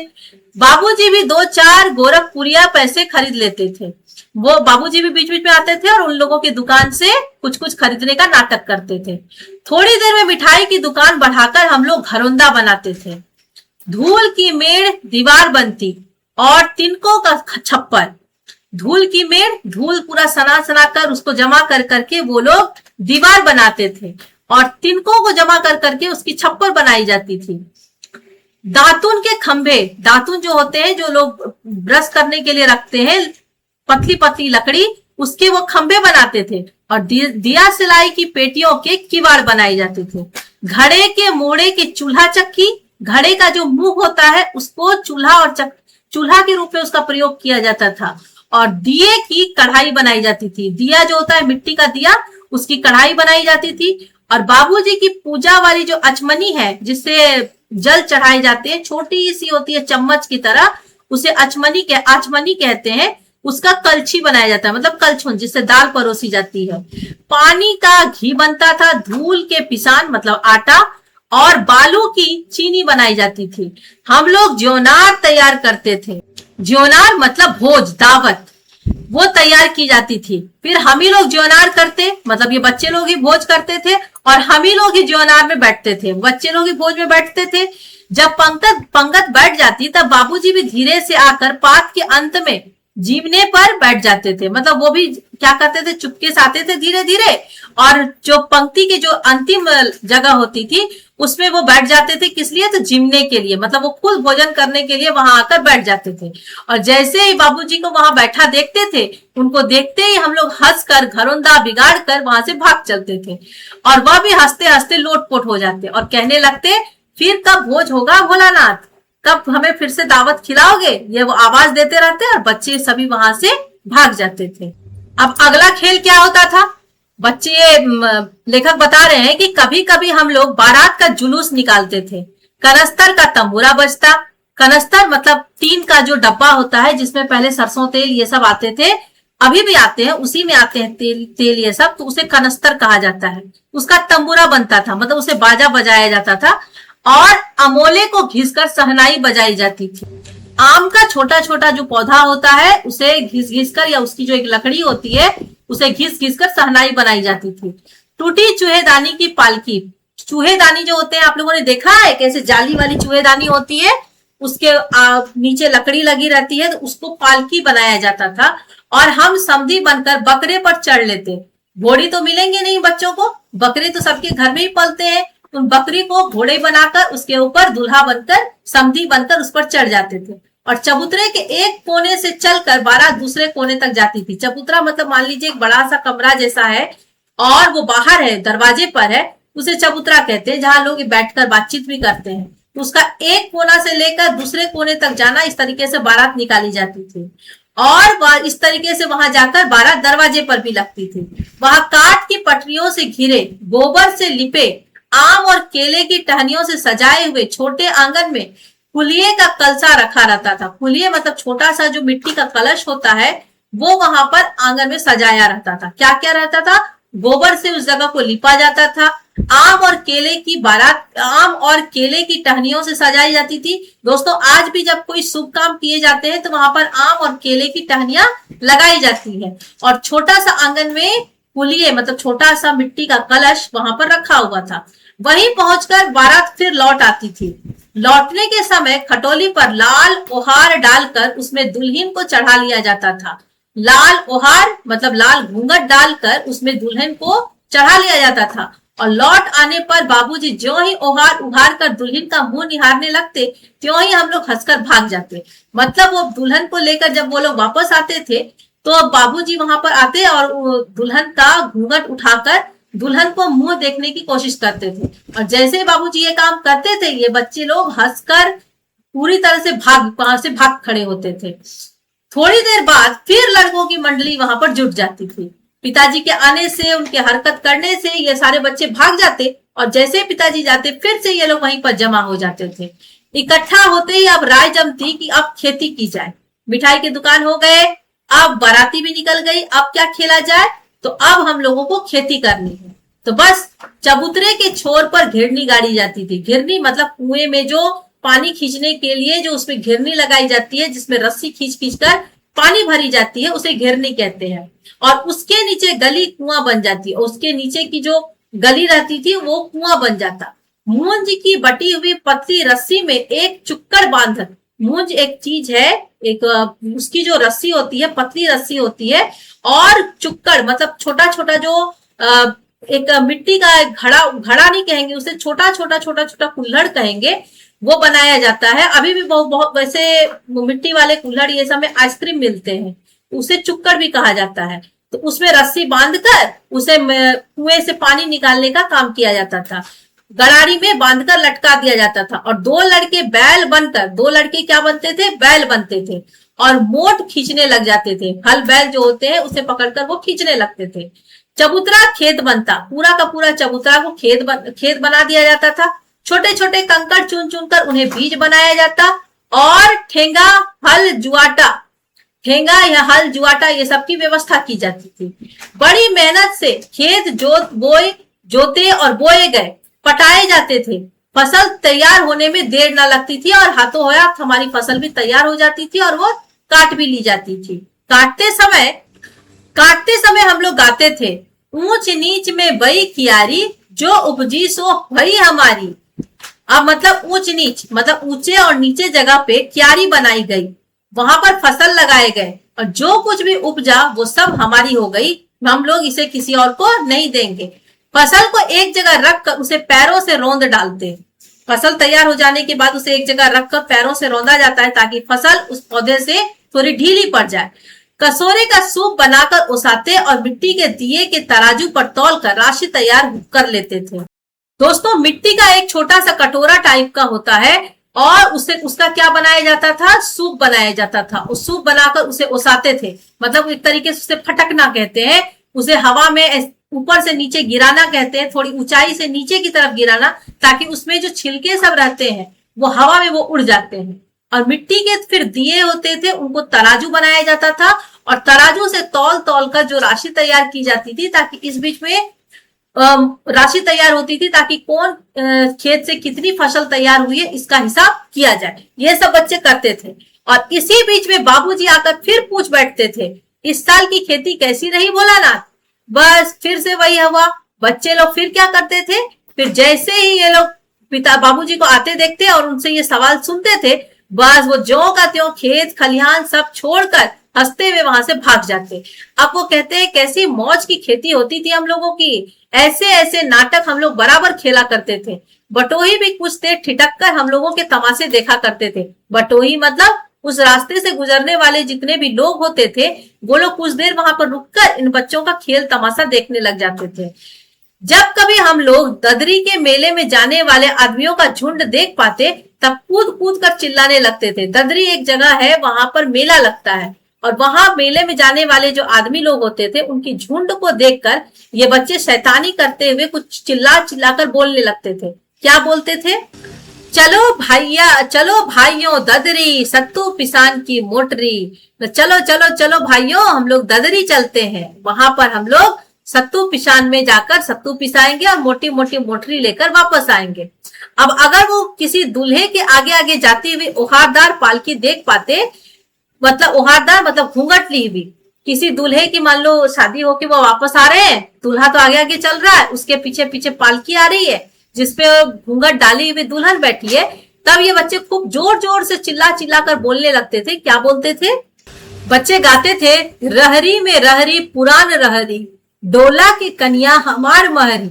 बाबूजी भी 2-4 गोरखपुरिया पैसे खरीद लेते थे। वो बाबूजी भी बीच बीच में आते थे और उन लोगों की दुकान से कुछ कुछ खरीदने का नाटक करते थे। थोड़ी देर में मिठाई की दुकान बढ़ाकर हम लोग घरौंदा बनाते थे। धूल की मेड़ दीवार बनती और तिनकों का छप्पर, धूल की मेड़, धूल पूरा सना सना कर उसको जमा कर करके वो लोग दीवार बनाते थे और तिनकों को जमा कर करके उसकी छप्पर बनाई जाती थी। दातुन के खंभे, दातुन जो होते हैं जो लोग ब्रश करने के लिए रखते हैं, पतली पतली लकड़ी, उसके वो खंभे बनाते थे और दिया सिलाई की पेटियों के किवाड़ बनाए जाते थे। घड़े के मोड़े के चूल्हा चक्की, घड़े का जो मुंह होता है उसको चूल्हा और चूल्हा के रूप में उसका प्रयोग किया जाता था। और दिए की कढ़ाई बनाई जाती थी। दिया जो होता है मिट्टी का दिया, उसकी कढ़ाई बनाई जाती थी। और बाबूजी की पूजा वाली जो अचमनी है जिससे जल चढ़ाए जाते हैं, छोटी सी होती है चम्मच की तरह, उसे आचमनी कहते हैं। उसका कलछी बनाया जाता है, मतलब कलछुन, जिससे दाल परोसी जाती है। पानी का घी बनता था, धूल के पिसान मतलब आटा और बालू की चीनी बनाई जाती थी। हम लोग ज्योनार तैयार करते थे। ज्योनार मतलब भोज, दावत, वो तैयार की जाती थी। फिर हम ही लोग ज्योनार करते, मतलब ये बच्चे लोग ही भोज करते थे और हम ही लोग ही ज्योनार में बैठते थे, बच्चे लोग ही भोज में बैठते थे। जब पंगत बैठ जाती तब बाबूजी भी धीरे से आकर पात के अंत में जीवने पर बैठ जाते थे। मतलब वो भी क्या करते थे, चुपके से आते थे धीरे धीरे, और जो पंक्ति की जो अंतिम जगह होती थी उसमें वो बैठ जाते थे। किस लिए? तो जिमने के लिए, मतलब वो खुद भोजन करने के लिए वहां आकर बैठ जाते थे। और जैसे ही बाबूजी को वहां बैठा देखते थे, उनको देखते ही हम लोग हंसकर घरौंदा बिगाड़ कर वहां से भाग चलते थे। और वह भी हंसते हंसते लोटपोट हो जाते और कहने लगते, फिर कब भोज होगा भोलानाथ, कब हमें फिर से दावत खिलाओगे? ये वो आवाज देते रहते और बच्चे सभी वहां से भाग जाते थे। अब अगला खेल क्या होता था? बच्चे, लेखक बता रहे हैं कि कभी कभी हम लोग बारात का जुलूस निकालते थे। कनस्तर का तंबूरा बजता। कनस्तर मतलब टीन का जो डब्बा होता है जिसमें पहले सरसों तेल ये सब आते थे, अभी भी आते हैं, उसी में आते हैं तेल ये सब, तो उसे कनस्तर कहा जाता है। उसका तंबूरा बनता था, मतलब उसे बाजा बजाया जाता था और अमोले को घिसकर सहनाई बजाई जाती थी। आम का छोटा छोटा जो पौधा होता है उसे घिस घिस कर, या उसकी जो एक लकड़ी होती है उसे घिस घिस कर सहनाई बनाई जाती थी। टूटी चूहेदानी की पालकी। चूहेदानी जो होते हैं, आप लोगों ने देखा है कैसे जाली वाली चूहेदानी होती है, उसके नीचे लकड़ी लगी रहती है, तो उसको पालकी बनाया जाता था। और हम समधी बनकर बकरे पर चढ़ लेते। घोड़ी तो मिलेंगे नहीं बच्चों को, बकरे तो सबके घर में ही पलते हैं। उन बकरी को घोड़े बनाकर उसके ऊपर दूल्हा बनकर, समधी बनकर उस पर चढ़ जाते थे और चबूतरे के एक कोने से चलकर बारात दूसरे कोने तक जाती थी। चबूतरा मतलब मान लीजिए एक बड़ा सा कमरा जैसा है और वो बाहर है, दरवाजे पर है, उसे चबूतरा कहते हैं, जहां लोग बैठकर बातचीत भी करते हैं। तो उसका एक कोना से लेकर दूसरे कोने तक जाना, इस तरीके से बारात निकाली जाती थी। और इस तरीके से वहां जाकर बारात दरवाजे पर भी लगती थी। वहां काठ की पटरियों से घिरे, गोबर से लिपे, आम और केले की टहनियों से सजाए हुए छोटे आंगन में फुलिये का कलसा रखा रहता था। फुलिये मतलब छोटा सा जो मिट्टी का कलश होता है, वो वहां पर आंगन में सजाया रहता था। क्या क्या रहता था? गोबर से उस जगह को लिपा जाता था। आम और केले की बारात, आम और केले की टहनियों से सजाई जाती थी। दोस्तों, आज भी जब कोई शुभ काम किए जाते हैं तो वहां पर आम और केले की टहनियां लगाई जाती है। और छोटा सा आंगन में फुलिये मतलब छोटा सा मिट्टी का कलश वहां पर रखा हुआ था। वहीं पहुंचकर बारात फिर लौट आती थी। लौटने के समय खटोली पर लाल ओहार डालकर उसमें दुल्हन को चढ़ा लिया जाता था। लाल ओहार मतलब लाल घूंघट डालकर उसमें दुल्हन को चढ़ा लिया जाता था। और लौट आने पर बाबूजी ज्यों ही ओहार उघार कर दुल्हन का मुंह निहारने लगते, त्यों ही हम लोग हंसकर भाग जाते। मतलब वो दुल्हन को लेकर जब वो लोग वापस आते थे तो बाबूजी वहां पर आते और दुल्हन का घूंघट उठाकर दुल्हन को मुंह देखने की कोशिश करते थे। और जैसे बाबूजी ये काम करते थे, ये बच्चे लोग हंसकर पूरी तरह से वहां से भाग खड़े होते थे। थोड़ी देर बाद फिर लड़कों की मंडली वहां पर जुट जाती थी। पिताजी के आने से, उनके हरकत करने से ये सारे बच्चे भाग जाते और जैसे पिताजी जाते फिर से ये लोग वहीं पर जमा हो जाते थे। इकट्ठा होते ही अब राय जमती कि अब खेती की जाए। मिठाई की दुकान हो गए, अब बाराती भी निकल गई, अब क्या खेला जाए? तो अब हम लोगों को खेती करनी है। तो बस चबूतरे के छोर पर घिरनी गाड़ी जाती थी। घिरनी मतलब कुएं में जो पानी खींचने के लिए जो उसमें घिरनी लगाई जाती है, जिसमें रस्सी खींच खींच कर पानी भरी जाती है, उसे घिरनी कहते हैं। और उसके नीचे गली कुआं बन जाती है। उसके नीचे की जो गली रहती थी वो कुआं बन जाता। मूंज की बटी हुई पतली रस्सी में एक चुक्कड़ बांध, मूंज एक चीज है, एक उसकी जो रस्सी होती है पतली रस्सी होती है, और चुक्कड़ मतलब छोटा छोटा जो एक मिट्टी का घड़ा, घड़ा नहीं कहेंगे उसे, छोटा छोटा छोटा छोटा कुल्हड़ कहेंगे, वो बनाया जाता है। अभी भी बहुत वैसे मिट्टी वाले कुल्हड़ ये सब में आइसक्रीम मिलते हैं, उसे चुक्कड़ भी कहा जाता है। तो उसमें रस्सी बांधकर उसे कुएं से पानी निकालने का काम किया जाता था। गरारी में बांधकर लटका दिया जाता था और दो लड़के बैल बनकर, दो लड़के क्या बनते थे, बैल बनते थे और मोट खींचने लग जाते थे। हल बैल जो होते हैं उसे पकड़कर वो खींचने लगते थे। चबूतरा खेत बनता, पूरा का पूरा चबूतरा को खेत बना दिया जाता था। छोटे छोटे कंकड़ चुन चुनकर उन्हें बीज बनाया जाता और ठेंगा, हल, जुआटा, ठेंगा या हल, जुआटा ये सब की व्यवस्था की जाती थी। बड़ी मेहनत से खेत जोते और बोए गए, पटाए जाते थे। फसल तैयार होने में देर न लगती थी और हाथों हाथ हमारी फसल भी तैयार हो जाती थी और वो काट भी ली जाती थी। काटते समय हम लोग गाते थे, ऊंच नीच में बई कियारी, जो उपजी सो भई हमारी। अब मतलब ऊंच नीच मतलब ऊंचे और नीचे जगह पे क्यारी बनाई गई, वहां पर फसल लगाए गए और जो कुछ भी उपजा वो सब हमारी हो गई, हम लोग इसे किसी और को नहीं देंगे। फसल को एक जगह रखकर उसे पैरों से रौंद डालते। फसल तैयार हो जाने के बाद उसे एक जगह रखकर पैरों से रौंदा जाता है ताकि फसल उस पौधे से थोड़ी ढीली पड़ जाए। कसोरे का सूप बनाकर ओसाते और मिट्टी के दिए के तराजू पर तौल कर राशि तैयार कर लेते थे। दोस्तों, मिट्टी का एक छोटा सा कटोरा टाइप का होता है और उसका क्या बनाया जाता था, सूप बनाया जाता था। उस सूप बनाकर उसे ओसाते थे, मतलब एक तरीके से उसे फटकना कहते हैं। उसे हवा में ऊपर से नीचे गिराना कहते हैं, थोड़ी ऊंचाई से नीचे की तरफ गिराना, ताकि उसमें जो छिलके सब रहते हैं वो हवा में वो उड़ जाते हैं। और मिट्टी के फिर दिए होते थे, उनको तराजू बनाया जाता था और तराजू से तौल तौल कर जो राशि तैयार की जाती थी, ताकि इस बीच में राशि तैयार होती थी ताकि कौन खेत से कितनी फसल तैयार हुई है इसका हिसाब किया जाए। ये सब बच्चे करते थे और इसी बीच में बाबूजी आकर फिर पूछ बैठते थे, इस साल की खेती कैसी रही भोलानाथ। बस फिर से वही हुआ। बच्चे लोग फिर क्या करते थे, फिर जैसे ही ये लोग पिता बाबूजी को आते देखते और उनसे ये सवाल सुनते थे, बस वो ज्यों का त्यों खेत खलिहान सब छोड़कर हंसते हुए वहां से भाग जाते। अब वो कहते हैं कैसी मौज की खेती होती थी हम लोगों की, ऐसे ऐसे नाटक हम लोग बराबर खेला करते थे। बटोही भी कुछ देर ठिठक कर हम लोगों के तमाशे देखा करते थे। बटोही मतलब उस रास्ते से गुजरने वाले जितने भी लोग होते थे वो लोग कुछ देर वहां पर रुककर इन बच्चों का खेल तमाशा देखने लग जाते थे। जब कभी हम लोग ददरी के मेले में जाने वाले आदमियों का झुंड देख पाते तब कूद कूद कर चिल्लाने लगते थे। ददरी एक जगह है, वहां पर मेला लगता है और वहां मेले में जाने वाले जो आदमी लोग होते थे उनकी झुंड को देखकर ये बच्चे शैतानी करते हुए कुछ चिल्ला चिल्लाकर बोलने लगते थे। क्या बोलते थे, चलो भाइयों ददरी, सत्तू पिसान की मोटरी। चलो चलो चलो भाइयों, हम लोग ददरी चलते हैं, वहां पर हम लोग सत्तू पिसान में जाकर सत्तू पिसाएंगे और मोटी मोटी मोटरी लेकर वापस आएंगे। अब अगर वो किसी दूल्हे के आगे आगे जाती हुई ओहारदार पालकी देख पाते, मतलब ओहारदार मतलब घूंघट ली हुई किसी दूल्हे की, मान लो शादी होके वो वापस आ रहे हैं, दूल्हा तो आगे आगे चल रहा है, उसके पीछे पीछे पालकी आ रही है जिसपे घूंघट डाली हुई दुल्हन बैठी है, तब ये बच्चे खूब जोर जोर से चिल्ला चिल्ला कर बोलने लगते थे। क्या बोलते थे, बच्चे गाते थे, रहरी में रहरी पुरान रहरी, डोला की कन्या हमार महरी।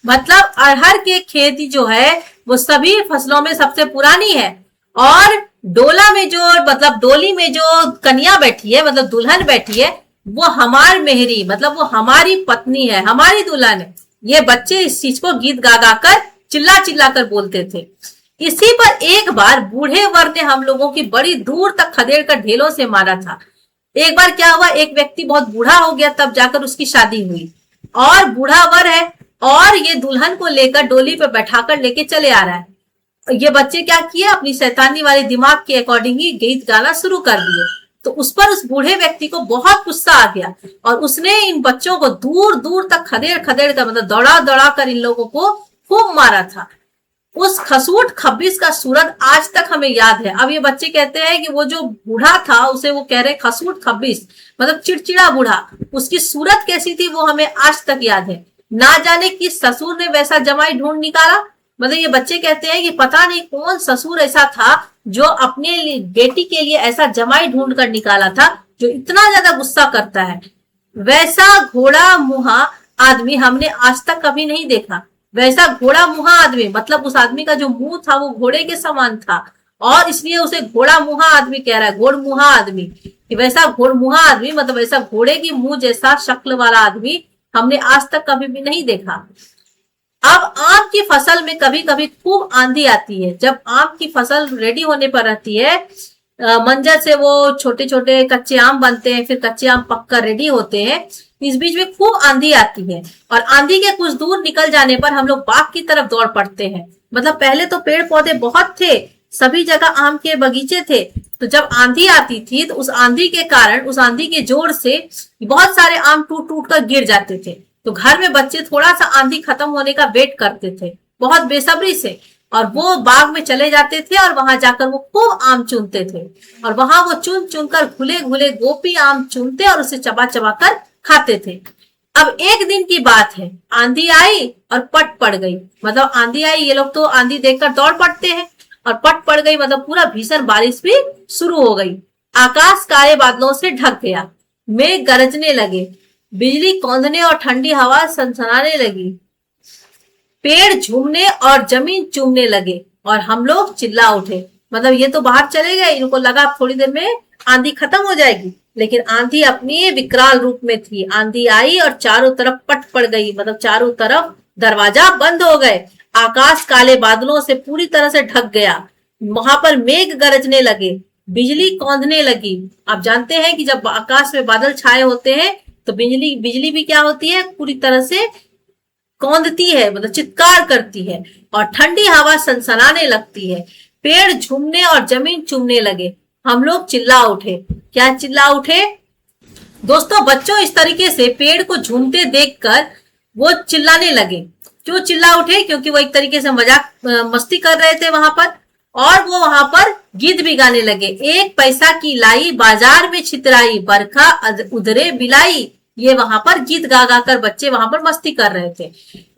मतलब अरहर के खेती जो है वो सभी फसलों में सबसे पुरानी है और डोला में जो मतलब डोली में जो कन्या बैठी है मतलब दुल्हन बैठी है वो हमार मेहरी, मतलब वो हमारी पत्नी है, हमारी दुल्हन है। ये बच्चे इस चीज को गीत गा गा कर चिल्ला चिल्ला कर बोलते थे। इसी पर एक बार बूढ़े वर ने हम लोगों की बड़ी दूर तक खदेड़ कर ढेलों से मारा था। एक बार क्या हुआ, एक व्यक्ति बहुत बूढ़ा हो गया, तब जाकर उसकी शादी हुई और बूढ़ा वर है और ये दुल्हन को लेकर डोली पे बैठाकर लेके चले आ रहा है। ये बच्चे क्या किए, अपनी शैतानी वाले दिमाग के अकॉर्डिंग ही गीत गाना शुरू कर दिए। तो उस पर उस बूढ़े व्यक्ति को बहुत गुस्सा आ गया और उसने इन बच्चों को दूर दूर तक खदेड़ खदेड़ कर मतलब दौड़ा दौड़ा कर इन लोगों को खूब मारा था। उस खसूट खब्बीस का सूरत आज तक हमें याद है। अब ये बच्चे कहते हैं कि वो जो बूढ़ा था उसे वो कह रहे खसूट खब्बीस मतलब चिड़चिड़ा बूढ़ा, उसकी सूरत कैसी थी वो हमें आज तक याद है। ना जाने किस ससुर ने वैसा जमाई ढूंढ निकाला। मतलब ये बच्चे कहते हैं कि पता नहीं कौन ससुर ऐसा था जो अपने बेटी के लिए ऐसा जमाई ढूंढ कर निकाला था जो इतना ज्यादा गुस्सा करता है। वैसा घोड़ा मुहा आदमी हमने आज तक कभी नहीं देखा। वैसा घोड़ा मुहा आदमी मतलब उस आदमी का जो मुंह था वो घोड़े के समान था और इसलिए उसे घोड़ा मुहा आदमी कह रहा है, घोड़ मुहा आदमी। कि वैसा घोड़मुहा आदमी, मतलब वैसा घोड़े की मुंह जैसा शक्ल वाला आदमी हमने आज तक कभी भी नहीं देखा। अब आम की फसल में कभी कभी खूब आंधी आती है। जब आम की फसल रेडी होने पर रहती है, मंजर से वो छोटे छोटे कच्चे आम बनते हैं, फिर कच्चे आम पककर रेडी होते हैं। इस बीच में खूब आंधी आती है और आंधी के कुछ दूर निकल जाने पर हम लोग बाग की तरफ दौड़ पड़ते हैं। मतलब पहले तो पेड़ पौधे बहुत थे, सभी जगह आम के बगीचे थे, तो जब आंधी आती थी तो उस आंधी के कारण, उस आंधी के जोर से बहुत सारे आम टूट टूट कर गिर जाते थे। तो घर में बच्चे थोड़ा सा आंधी खत्म होने का वेट करते थे बहुत बेसब्री से, और वो बाग में चले जाते थे और वहां जाकर वो खूब आम चुनते थे, और वहां वो चुन चुन कर घुले घुले गोपी आम चुनते और उसे चबा चबा कर खाते थे। अब एक दिन की बात है, आंधी आई और पट पड़ गई। मतलब आंधी आई, ये लोग तो आंधी देखकर दौड़ पड़ते हैं, और पट पड़ गई मतलब पूरा भीषण बारिश भी शुरू हो गई। आकाश काले बादलों से ढक गया, मेघ गरजने लगे, बिजली कौंधने और ठंडी हवा सनसनाने लगी, पेड़ झूमने और जमीन चूमने लगे, और हम लोग चिल्ला उठे। मतलब ये तो बाहर चले गए, इनको लगा थोड़ी देर में आंधी खत्म हो जाएगी, लेकिन आंधी अपनी विकराल रूप में थी। आंधी आई और चारों तरफ पट पड़ गई, मतलब चारों तरफ दरवाजा बंद हो गए, आकाश काले बादलों से पूरी तरह से ढक गया, वहां पर मेघ गरजने लगे, बिजली कौंधने लगी। आप जानते हैं कि जब आकाश में बादल छाए होते हैं तो बिजली भी क्या होती है, पूरी तरह से कौंधती है, मतलब चित्कार करती है, और ठंडी हवा सनसनाने लगती है, पेड़ झूमने और जमीन चूमने लगे। हम लोग चिल्ला उठे। क्या चिल्ला उठे दोस्तों? बच्चों इस तरीके से पेड़ को झूमते देखकर वो चिल्लाने लगे। क्यों चिल्ला उठे? क्योंकि वो एक तरीके से मजाक मस्ती कर रहे थे वहां पर, और वो वहां पर गीत भी गाने लगे। एक पैसा की लाई बाजार में छितराई, बरखा उधरे बिलाई। ये वहां पर गीत गा गा कर बच्चे वहां पर मस्ती कर रहे थे।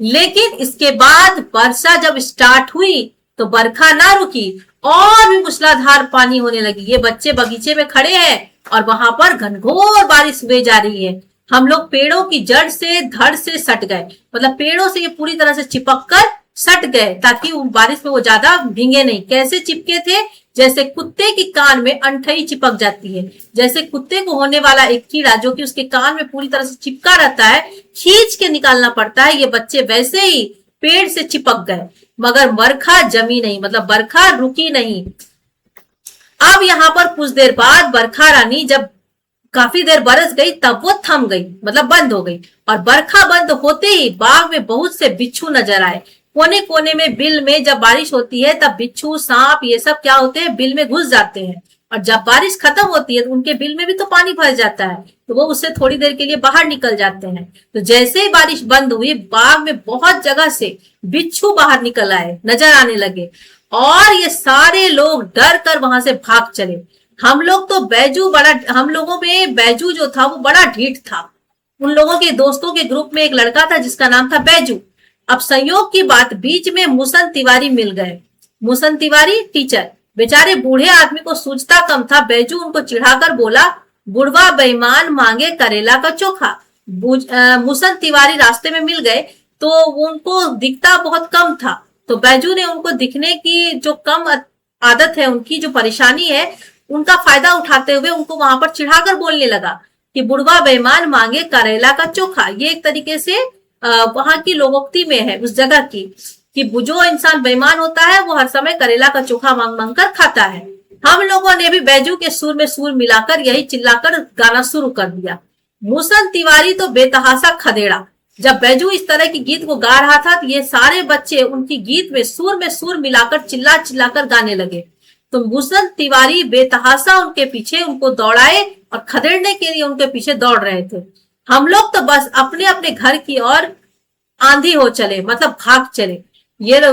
लेकिन इसके बाद वर्षा जब स्टार्ट हुई तो बरखा ना रुकी और भी मूसलाधार पानी होने लगी। ये बच्चे बगीचे में खड़े हैं और वहां पर घनघोर बारिश हुए जा रही है। हम लोग पेड़ों की जड़ से धड़ से सट गए, मतलब पेड़ों से ये पूरी तरह से चिपक कर सट गए ताकि बारिश में वो ज्यादा भीगे नहीं। कैसे चिपके थे? जैसे कुत्ते की कान में अंठई चिपक जाती है, जैसे कुत्ते को होने वाला एक कीड़ा जो कि उसके कान में पूरी तरह से चिपका रहता है, खींच के निकालना पड़ता है, ये बच्चे वैसे ही पेड़ से चिपक गए, मगर बरखा जमी नहीं, मतलब बरखा रुकी नहीं। अब यहाँ पर कुछ देर बाद बरखा रानी जब काफी देर बरस गई तब वो थम गई, मतलब बंद हो गई, और बरखा बंद होते ही बाग में बहुत से बिच्छू नजर आए। कोने कोने में बिल में जब बारिश होती है तब बिच्छू सांप ये सब क्या होते हैं, बिल में घुस जाते हैं, और जब बारिश खत्म होती है तो उनके बिल में भी तो पानी भर जाता है, तो वो उससे थोड़ी देर के लिए बाहर निकल जाते हैं। तो जैसे ही बारिश बंद हुई बाग में बहुत जगह से बिच्छू बाहर निकल आए, नजर आने लगे, और ये सारे लोग डर कर वहां से भाग चले। हम लोग तो हम लोगों में बैजू जो था वो बड़ा ढीठ था। उन लोगों के दोस्तों के ग्रुप में एक लड़का था जिसका नाम था बैजू। अब संयोग की बात, बीच में मुसन तिवारी मिल गए। मुसन तिवारी टीचर, बेचारे बूढ़े आदमी को सूझता कम था। बैजू उनको चिढ़ाकर बोला, बुढ़वा बेईमान मांगे करेला का चोखा। मुसन तिवारी रास्ते में मिल गए तो उनको दिखता बहुत कम था, तो बैजू ने उनको दिखने की जो कम आदत है, उनकी जो परेशानी है, उनका फायदा उठाते हुए उनको वहां पर चिढ़ाकर बोलने लगा कि बुढ़वा बेईमान मांगे करेला का चोखा। ये एक तरीके से वहां की लोकोक्ति में है उस जगह की, कि जो इंसान बेईमान होता है वो हर समय करेला का चोखा मांग मांग कर खाता है। हम लोगों ने भी बैजू के सुर में सुर मिलाकर यही चिल्लाकर गाना शुरू कर दिया। मुसन तिवारी तो बेतहासा खदेड़ा। जब बैजू इस तरह की गीत को गा रहा था तो ये सारे बच्चे उनकी गीत में सुर मिलाकर चिल्ला चिल्लाकर गाने लगे। तो मुसन तिवारी बेतहासा उनके पीछे उनको दौड़ाए और खदेड़ने के लिए उनके पीछे दौड़ रहे थे। हम लोग तो बस अपने अपने घर की ओर आंधी हो चले, मतलब भाग चले। ये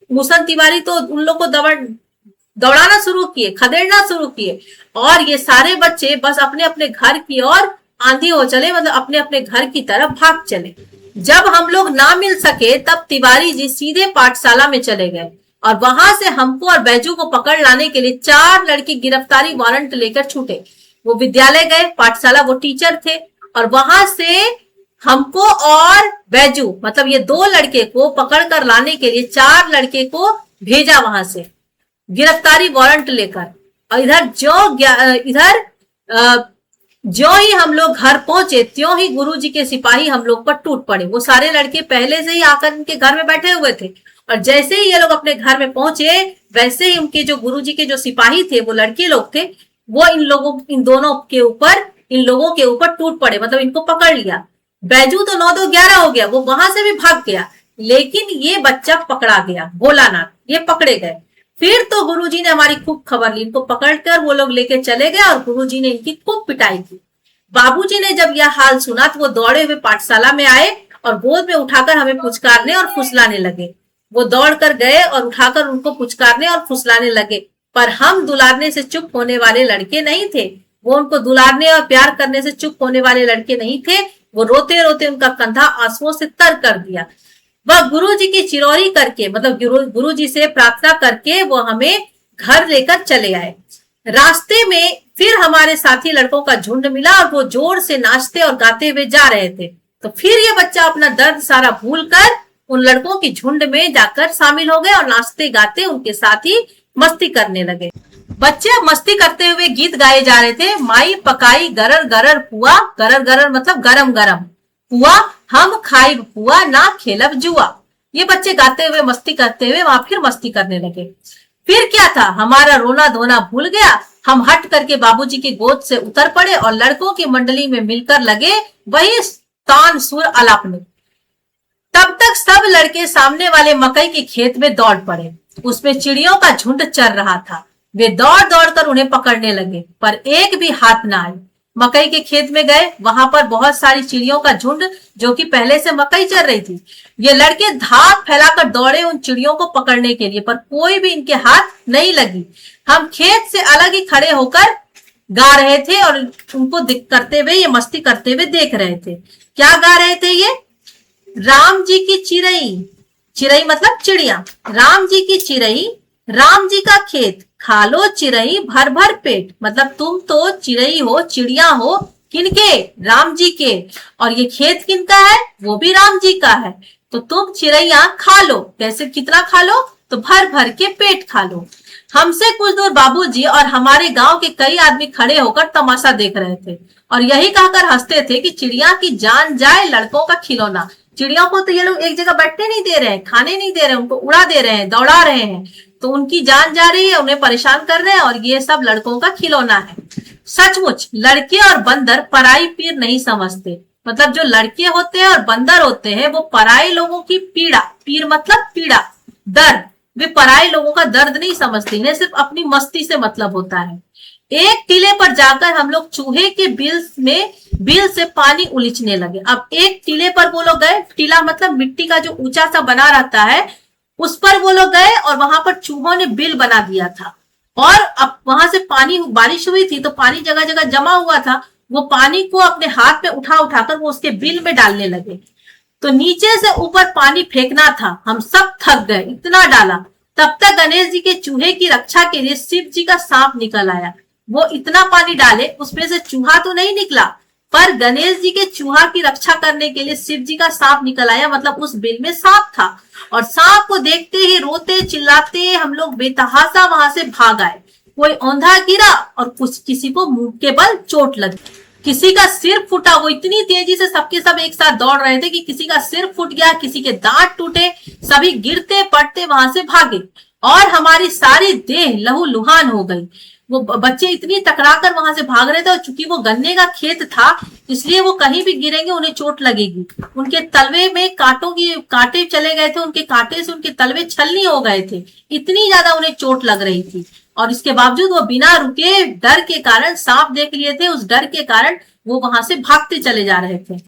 मुसन तिवारी तो उन लोग को दौड़ाना शुरू किए, खदेड़ना शुरू किए, और ये सारे बच्चे बस अपने अपने घर की ओर आंधी हो चले, मतलब अपने अपने घर की तरफ भाग चले। जब हम लोग ना मिल सके तब तिवारी जी सीधे पाठशाला में चले गए, और वहां से हमको और बैजू को पकड़ लाने के लिए 4 लड़के गिरफ्तारी वारंट लेकर छूटे। वो विद्यालय गए, पाठशाला, वो टीचर थे, और वहां से हमको और बैजू, मतलब ये 2 लड़के को पकड़ कर लाने के लिए 4 लड़के को भेजा वहां से गिरफ्तारी वारंट लेकर। और इधर ज्यों ही हम लोग घर पहुंचे त्यों ही गुरुजी के सिपाही हम लोग पर टूट पड़े। वो सारे लड़के पहले से ही आकर इनके घर में बैठे हुए थे और जैसे ही ये लोग अपने घर में पहुंचे वैसे ही उनके जो गुरुजी के जो सिपाही थे, वो लड़के लोग थे, वो इन लोगों के ऊपर टूट पड़े, मतलब इनको पकड़ लिया। बैजू तो 9-2-11 हो गया, वो वहां से भी भाग गया, लेकिन ये बच्चा पकड़ा गया, भोलानाथ, ये पकड़े गए। फिर तो गुरुजी ने हमारी खूब खबर ली, इनको पकड़कर वो लोग लेके चले गए और गुरुजी ने इनकी खूब पिटाई की। बाबूजी ने जब यह हाल सुना तो वो दौड़े हुए पाठशाला में आए और गोद में उठाकर हमें पुचकारने और फुसलाने लगे। वो दौड़ कर गए और उठाकर उनको पुचकारने और फुसलाने लगे, पर हम दुलारने से चुप होने वाले लड़के नहीं थे। वो उनको दुलारने और प्यार करने से चुप होने वाले लड़के नहीं थे। वो रोते रोते उनका कंधा आंसुओं से तर कर दिया। वह गुरुजी की चिरौरी करके, मतलब गुरुजी से प्रार्थना करके वो हमें घर लेकर चले आए। रास्ते में फिर हमारे साथी लड़कों का झुंड मिला और वो जोर से नाचते और गाते हुए जा रहे थे। तो फिर ये बच्चा अपना दर्द सारा भूलकर उन लड़कों की झुंड में जाकर शामिल हो गए और नाचते गाते उनके साथ ही मस्ती करने लगे। बच्चे मस्ती करते हुए गीत गाए जा रहे थे। माई पकाई गरर गरर पुआ, गरर गरर मतलब गरम गरम पुआ, हम खाई पुआ ना खेलब जुआ। ये बच्चे गाते हुए मस्ती करते हुए वहां फिर मस्ती करने लगे। फिर क्या था, हमारा रोना धोना भूल गया। हम हट करके बाबूजी की गोद से उतर पड़े और लड़कों की मंडली में मिलकर लगे वही तान सुर अलापने। तब तक सब लड़के सामने वाले मकई के खेत में दौड़ पड़े। उसमें चिड़ियों का झुंड चर रहा था। वे दौड़ दौड़ कर उन्हें पकड़ने लगे, पर एक भी हाथ न आई। मकई के खेत में गए, वहां पर बहुत सारी चिड़ियों का झुंड जो कि पहले से मकई चर रही थी। ये लड़के धाक फैलाकर दौड़े उन चिड़ियों को पकड़ने के लिए, पर कोई भी इनके हाथ नहीं लगी। हम खेत से अलग ही खड़े होकर गा रहे थे और उनको करते हुए, ये मस्ती करते हुए देख रहे थे। क्या गा रहे थे ये? राम जी की चिड़ई, चिड़ई मतलब चिड़िया, राम जी की चिड़ई, राम जी का खेत, खा लो चिड़ई भर भर पेट। मतलब तुम तो चिड़ई हो, चिड़िया हो, किनके? राम जी के। और ये खेत किनका है? वो भी राम जी का है। तो तुम चिड़ैया खा लो। कैसे, कितना खा लो? तो भर भर के पेट खा लो। हमसे कुछ दूर बाबूजी और हमारे गांव के कई आदमी खड़े होकर तमाशा देख रहे थे और यही कहकर हंसते थे कि चिड़िया की जान जाए लड़कों का खिलौना। चिड़ियों को तो ये लोग एक जगह बैठने नहीं दे रहे हैं, खाने नहीं दे रहे हैं, उनको उड़ा दे रहे हैं, दौड़ा रहे हैं, तो उनकी जान जा रही है, उन्हें परेशान कर रहे हैं और ये सब लड़कों का खिलौना है। सचमुच लड़के और बंदर पराई पीर नहीं समझते। मतलब जो लड़के होते हैं और बंदर होते हैं वो पराई लोगों की पीड़ा, पीर मतलब पीड़ा, दर्द, वे पराई लोगों का दर्द नहीं समझते। इन्हें सिर्फ अपनी मस्ती से मतलब होता है। एक टीले पर जाकर हम लोग चूहे के बिल से पानी उलीचने लगे। अब एक टीले पर वो लोग गए, टीला मतलब मिट्टी का जो ऊंचा सा बना रहता है, उस पर वो लोग गए और वहां पर चूहों ने बिल बना दिया था और अब वहां से पानी, बारिश हुई थी तो पानी जगह जगह जमा हुआ था। वो पानी को अपने हाथ में उठा उठाकर वो उसके बिल में डालने लगे। तो नीचे से ऊपर पानी फेंकना था। हम सब थक गए, इतना डाला। तब तक गणेश जी के चूहे की रक्षा के लिए शिव जी का सांप निकल आया। वो इतना पानी डाले, उसमें से चूहा तो नहीं निकला, पर गणेश जी के चूहा की रक्षा करने के लिए शिव जी का सांप निकल आया। मतलब उस बिल में सांप था और सांप को देखते ही रोते चिल्लाते हम लोग बेतहाशा वहां से भाग आए। कोई औंधा गिरा और किसी को मुंह के बल चोट लगी, किसी का सिर फूटा। वो इतनी तेजी से सबके सब एक साथ दौड़ रहे थे कि किसी का सिर फूट गया, किसी के दांत टूटे, सभी गिरते पड़ते वहां से भागे और हमारी सारी देह लहू लुहान हो गई। वो बच्चे इतनी टकराकर वहां से भाग रहे थे और चूंकि वो गन्ने का खेत था इसलिए वो कहीं भी गिरेंगे उन्हें चोट लगेगी। उनके तलवे में कांटे चले गए थे, उनके कांटे से उनके तलवे छलनी हो गए थे, इतनी ज्यादा उन्हें चोट लग रही थी। और इसके बावजूद वो बिना रुके, डर के कारण, सांप देख लिए थे, उस डर के कारण वो वहां से भागते चले जा रहे थे।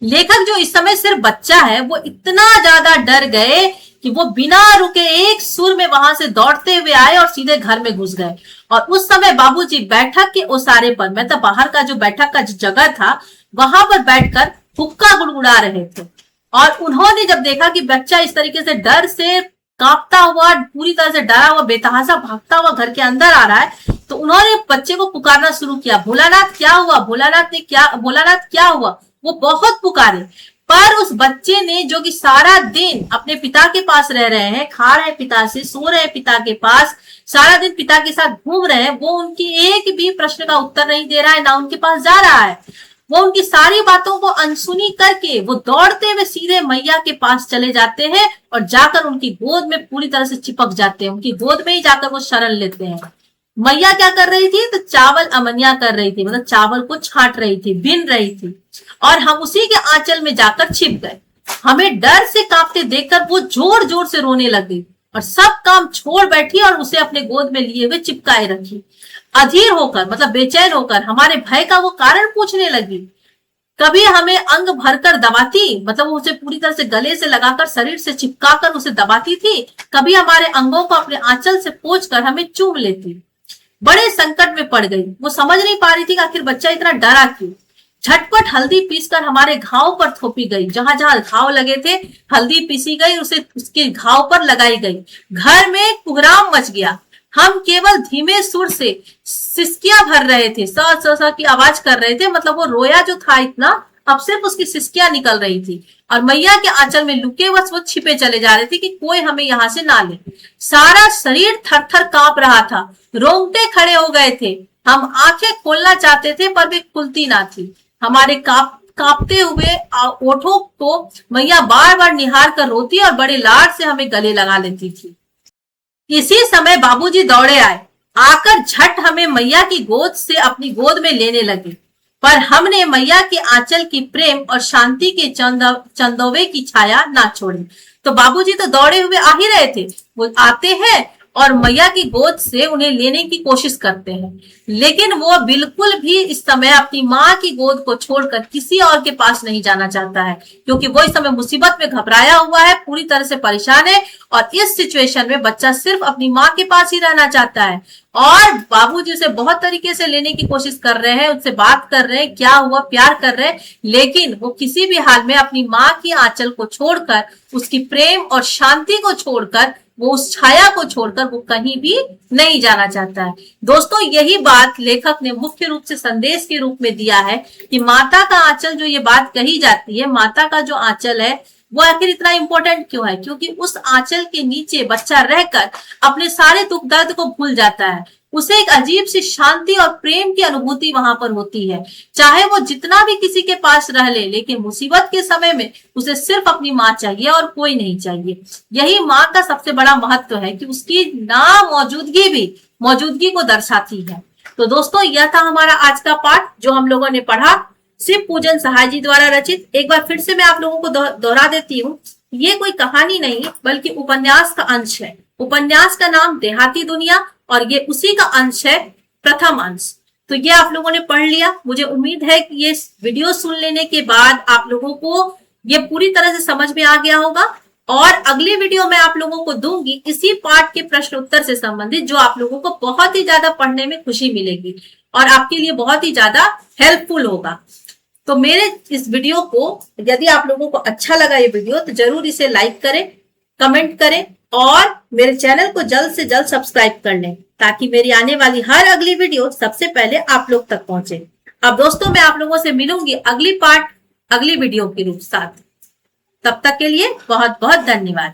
लेखक जो इस समय सिर्फ बच्चा है, वो इतना ज्यादा डर गए कि वो बिना रुके एक सुर में वहां से दौड़ते हुए आए और सीधे घर में घुस गए। और उस समय बाबूजी बैठक के ओसारे पर, मतलब बाहर का जो बैठक का जो जगह था, वहां पर बैठकर हुक्का गुड़गुड़ा रहे थे। और उन्होंने जब देखा कि बच्चा इस तरीके से डर से कांपता हुआ, पूरी तरह से डरा हुआ, बेतहाशा भागता हुआ घर के अंदर आ रहा है, तो उन्होंने बच्चे को पुकारना शुरू किया, भोलानाथ क्या हुआ, भोलानाथ क्या हुआ। वो बहुत पुकारे, पर उस बच्चे ने, जो कि सारा दिन अपने पिता के पास रह रहे हैं, खा रहे पिता से, सो रहे पिता के पास, सारा दिन पिता के साथ घूम रहे हैं, वो उनकी एक भी प्रश्न का उत्तर नहीं दे रहा है, ना उनके पास जा रहा है। वो उनकी सारी बातों को अनसुनी करके वो दौड़ते हुए सीधे मैया के पास चले जाते हैं और जाकर उनकी गोद में पूरी तरह से चिपक जाते हैं, उनकी गोद में ही जाकर वो शरण लेते हैं। मैया क्या कर रही थी, तो चावल अमनिया कर रही थी, मतलब चावल को छाट रही थी, बिन रही थी, और हम उसी के आंचल में जाकर छिप गए। हमें डर से कांपते देखकर वो जोर जोर से रोने लगी और सब काम छोड़ बैठी और उसे अपने गोद में लिए हुए चिपकाए रखी। अधीर होकर, मतलब बेचैन होकर, हमारे भय का वो कारण पूछने लगी। कभी हमें अंग भरकर दबाती, मतलब उसे पूरी तरह से गले से लगाकर शरीर से चिपकाकर उसे दबाती थी, कभी हमारे अंगों को अपने आंचल से पोंछकर हमें चूम लेती। बड़े संकट में पड़ गई, वो समझ नहीं पा रही थी कि आखिर बच्चा इतना डरा क्यों। झटपट हल्दी पीसकर हमारे घाव पर थोपी गई, जहां जहां घाव लगे थे हल्दी पीसी गई, उसे उसके घाव पर लगाई गई। घर में कुहराम मच गया। हम केवल धीमे सुर से सिसकियां भर रहे थे, स की आवाज कर रहे थे, मतलब वो रोया जो था इतना, अब सिर्फ उसकी सिसकियां निकल रही थी। और मैया के आंचल में लुके बस वो छिपे चले जा रहे थे कि कोई हमें यहाँ से ना ले। सारा शरीर थर थर कांप रहा था, रोंगटे खड़े हो गए थे। हम आंखें खोलना चाहते थे पर वे खुलती ना थी। हमारे कांपते हुए ओठों को मैया बार बार निहार कर रोती और बड़े लाड से हमें गले लगा लेती थी। इसी समय बाबूजी दौड़े आए, आकर झट हमें मैया की गोद से अपनी गोद में लेने लगे, पर हमने मैया के आंचल की प्रेम और शांति के चंदोवे की छाया ना छोड़ी। तो बाबूजी तो दौड़े हुए आ ही रहे थे, वो आते हैं और मैया की गोद से उन्हें लेने की कोशिश करते हैं, लेकिन वो बिल्कुल भी इस समय अपनी माँ की गोद को छोड़कर किसी और के पास नहीं जाना चाहता है, क्योंकि वो इस समय मुसीबत में घबराया हुआ है, पूरी तरह से परेशान है, और इस सिचुएशन में बच्चा सिर्फ अपनी माँ के पास ही रहना चाहता है। और बाबूजी उसे बहुत तरीके से लेने की कोशिश कर रहे हैं, उससे बात कर रहे हैं, क्या हुआ, प्यार कर रहे हैं, लेकिन वो किसी भी हाल में अपनी माँ की आंचल को छोड़कर, उसकी प्रेम और शांति को छोड़कर, वो उस छाया को छोड़कर वो कहीं भी नहीं जाना चाहता है। दोस्तों, यही बात लेखक ने मुख्य रूप से संदेश के रूप में दिया है कि माता का आंचल, जो ये बात कही जाती है, माता का जो आंचल है वो आखिर इतना इंपॉर्टेंट क्यों है, क्योंकि उस आंचल के नीचे बच्चा रहकर अपने सारे दुख दर्द को भूल जाता है। उसे एक अजीब सी शांति और प्रेम की अनुभूति वहां पर होती है। चाहे वो जितना भी किसी के पास रह ले, लेकिन मुसीबत के समय में उसे सिर्फ अपनी माँ चाहिए और कोई नहीं चाहिए। यही माँ का सबसे बड़ा महत्व है कि उसकी ना मौजूदगी भी मौजूदगी को दर्शाती है। तो दोस्तों, यह था हमारा आज का पाठ जो हम लोगों ने पढ़ा, शिव पूजन सहाय जी द्वारा रचित। एक बार फिर से मैं आप लोगों को दोहरा देती हूँ, ये कोई कहानी नहीं बल्कि उपन्यास का अंश है। उपन्यास का नाम देहाती दुनिया, और ये उसी का अंश है, प्रथम अंश। तो ये आप लोगों ने पढ़ लिया। मुझे उम्मीद है कि ये वीडियो सुन लेने के बाद आप लोगों को ये पूरी तरह से समझ में आ गया होगा। और अगली वीडियो में आप लोगों को दूंगी इसी पाठ के प्रश्न उत्तर से संबंधित, जो आप लोगों को बहुत ही ज्यादा पढ़ने में खुशी मिलेगी और आपके लिए बहुत ही ज्यादा हेल्पफुल होगा। तो मेरे इस वीडियो को, यदि आप लोगों को अच्छा लगा ये वीडियो, तो जरूर इसे लाइक करें, कमेंट करें और मेरे चैनल को जल्द से जल्द सब्सक्राइब कर लें, ताकि मेरी आने वाली हर अगली वीडियो सबसे पहले आप लोग तक पहुंचे। अब दोस्तों, मैं आप लोगों से मिलूंगी अगली वीडियो के साथ। तब तक के लिए बहुत बहुत धन्यवाद।